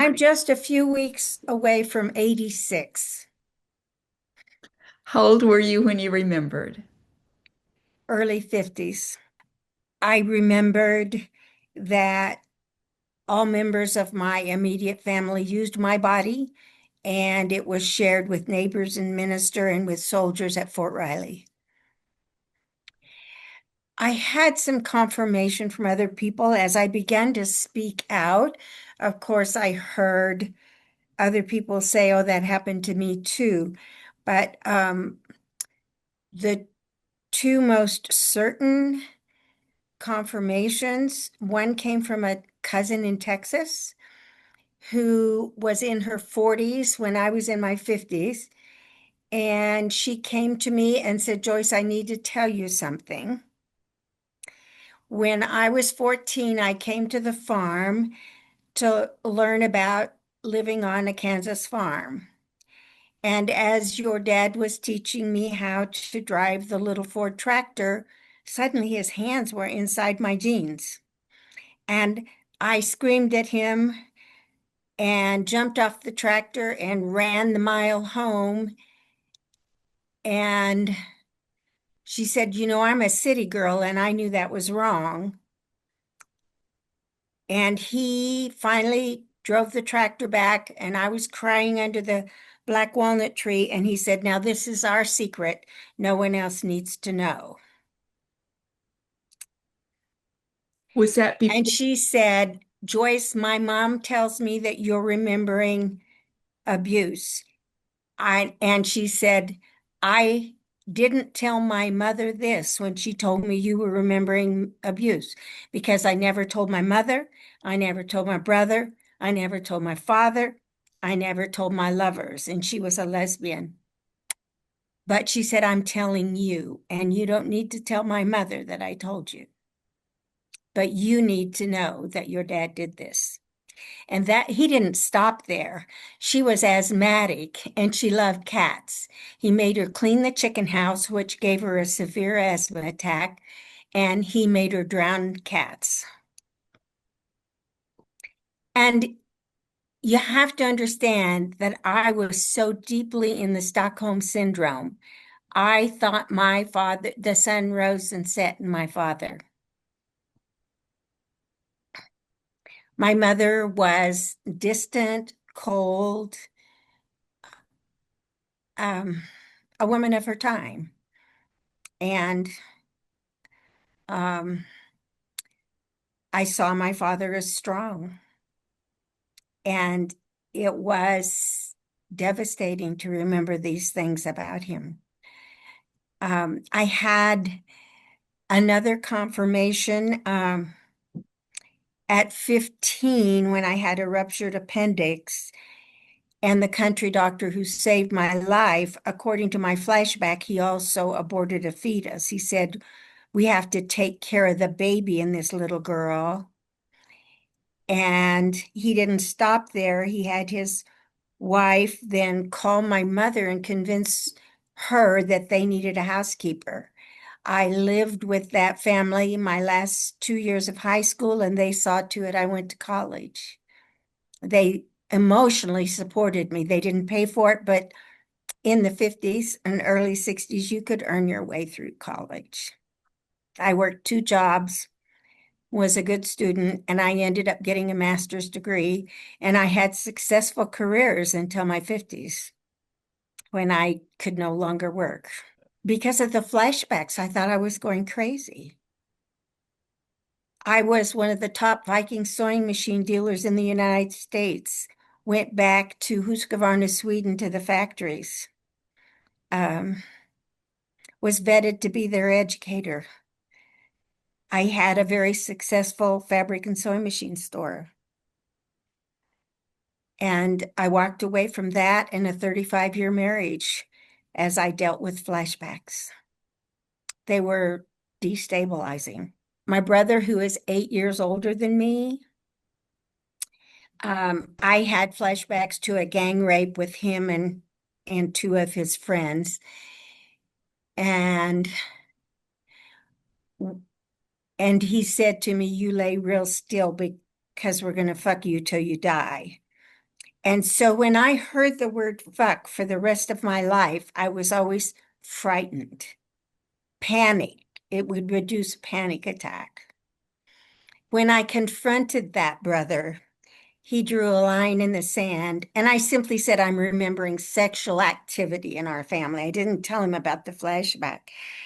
I'm just a few weeks away from 86, How old were you when you remembered? early 50s. I remembered that all members of my immediate family used my body, and it was shared with neighbors and minister and with soldiers at Fort Riley. I had some confirmation from other people as I began to speak out. Of course, I heard other people say, "Oh, that happened to me too." But the two most certain confirmations, one came from a cousin in Texas who was in her 40s when I was in my 50s. And she came to me and said, "Joyce, I need to tell you something. When I was 14, I came to the farm to learn about living on a Kansas farm. And as your dad was teaching me how to drive the little Ford tractor, suddenly his hands were inside my jeans. And I screamed at him and jumped off the tractor and ran the mile home. And she said, I'm a city girl, and I knew that was wrong. And he finally drove the tractor back, and I was crying under the black walnut tree. And he said, "Now, this is our secret. No one else needs to know." Was that And before? she said, "Joyce, my mom tells me that you're remembering abuse." And she said, "I didn't tell my mother this when she told me you were remembering abuse, because I never told my mother, I never told my brother, I never told my father, I never told my lovers." And she was a lesbian. But she said, "I'm telling you, and you don't need to tell my mother that I told you, but you need to know that your dad did this." And that he didn't stop there. She was asthmatic and she loved cats. He made her clean the chicken house, which gave her a severe asthma attack, and he made her drown cats. And you have to understand that I was so deeply in the Stockholm syndrome. I thought my father, the sun rose and set in my father. My mother was distant, cold, um, a woman of her time. And Um, I saw my father as strong, and it was devastating to remember these things about him. I had another confirmation at 15 when I had a ruptured appendix, and the country doctor who saved my life, according to my flashback, he also aborted a fetus. He said, "We have to take care of the baby in this little girl." And he didn't stop there. He had his wife then call my mother and convince her that they needed a housekeeper. I lived with that family my last 2 years of high school, and they saw to it I went to college. They emotionally supported me. They didn't pay for it, but in the 50s and early 60s, you could earn your way through college. I worked two jobs, was a good student, and I ended up getting a master's degree. And I had successful careers until my 50s when I could no longer work. Because of the flashbacks, I thought I was going crazy. I was one of the top Viking sewing machine dealers in the United States, went back to Husqvarna, Sweden to the factories, um, was vetted to be their educator. I had a very successful fabric and sewing machine store. And I walked away from that in a 35-year marriage as I dealt with flashbacks. They were destabilizing. My brother, who is 8 years older than me, I had flashbacks to a gang rape with him and two of his friends. And and he said to me, "You lay real still because we're going to fuck you till you die." And so when I heard the word fuck for the rest of my life, I was always frightened, panic. It would reduce panic attack. When I confronted that brother, he drew a line in the sand, and I simply said, I'm remembering sexual activity in our family. I didn't tell him about the flashback.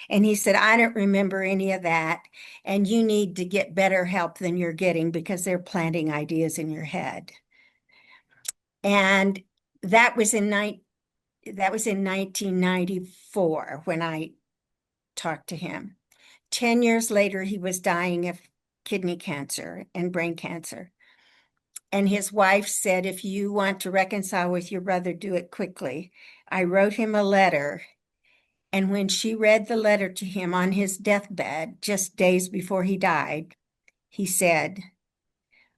And he said, I don't remember any of that. And you need to get better help than you're getting because they're planting ideas in your head. And that was in that was in 1994 when I talked to him. 10 years later, he was dying of kidney cancer and brain cancer. And his wife said, if you want to reconcile with your brother, do it quickly. I wrote him a letter. And when she read the letter to him on his deathbed, just days before he died, he said,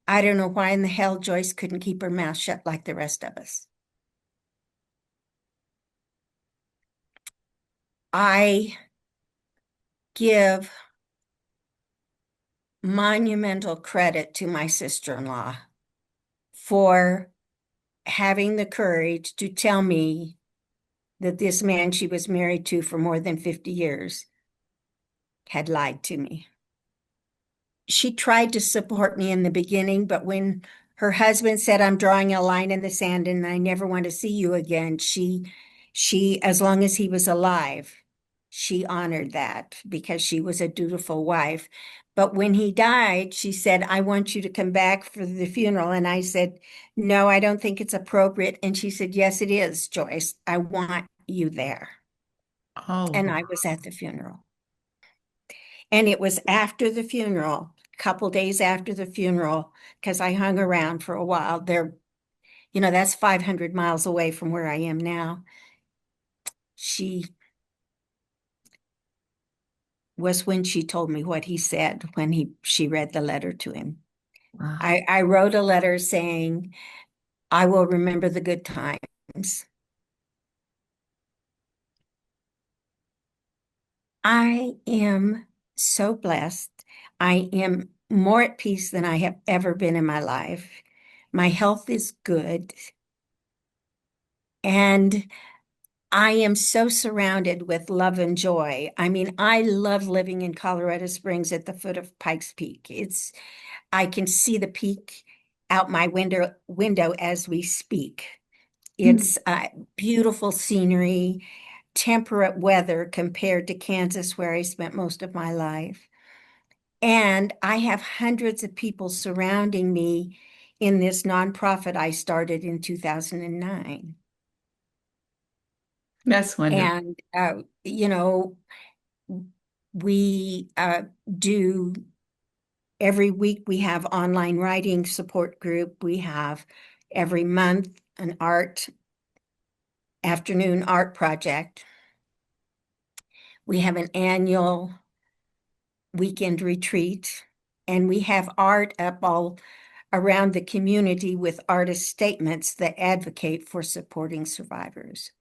I don't know why in the hell Joyce couldn't keep her mouth shut like the rest of us. I give monumental credit to my sister-in-law for having the courage to tell me that this man she was married to for more than 50 years had lied to me. She tried to support me in the beginning, but when her husband said, I'm drawing a line in the sand and I never want to see you again, as long as he was alive, she honored that because she was a dutiful wife. But when he died, she said, I want you to come back for the funeral. And I said, no, I don't think it's appropriate. And she said, yes, it is, Joyce. I want you there. Oh, And I was at the funeral. And it was after the funeral, a couple days after the funeral, because I hung around for a while. That's 500 miles away from where I am now. She was when she told me what he said when she read the letter to him. wow. I wrote a letter saying, I will remember the good times. I am so blessed. I am more at peace than I have ever been in my life. My health is good. And I am so surrounded with love and joy. I mean, I love living in Colorado Springs at the foot of Pikes Peak. I can see the peak out my window as we speak. Hmm. It's beautiful scenery, temperate weather compared to Kansas, where I spent most of my life. And I have hundreds of people surrounding me in this nonprofit I started in 2009. That's wonderful. And, we do every week we have online writing support group. We have every month an afternoon art project. We have an annual weekend retreat, and we have art up all around the community with artist statements that advocate for supporting survivors.